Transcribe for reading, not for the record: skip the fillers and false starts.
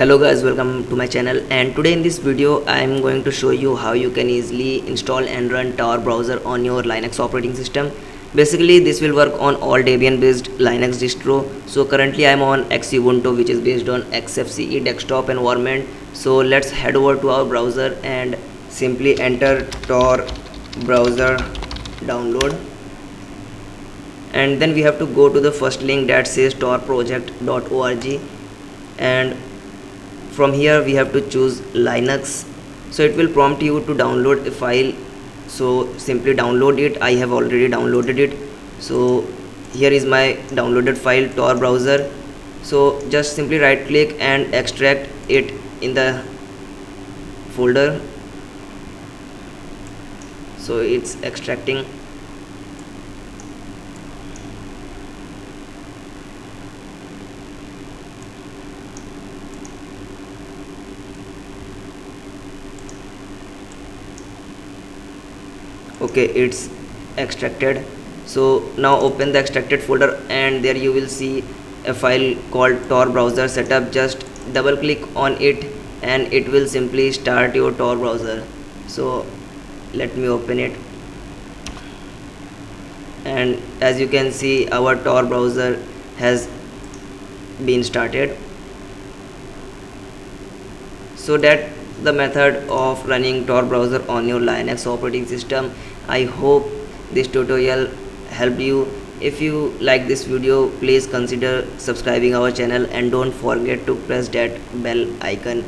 Hello guys, welcome to my channel, and today in this video I am going to show you how you can easily install and run TOR browser on your Linux operating system. Basically this will work on all Debian based Linux distro. So currently I am on Xubuntu, which is based on XFCE desktop environment. So let's head over to our browser and simply enter TOR browser download, and then we have to go to the first link that says torproject.org, and from here we have to choose Linux. So it will prompt you to download a file, so simply download it. I have already downloaded it, so here is my downloaded file, TOR browser. So just simply right click and extract it in the folder. So it's extracting. Okay, it's extracted. So now open the extracted folder, and there you will see a file called TOR browser setup. Just double click on it and it will simply start your TOR browser. So let me open it, and as you can see our TOR browser has been started. So that the method of running TOR browser on your Linux operating system. I hope this tutorial helped you. If you like this video, please consider subscribing our channel and don't forget to press that bell icon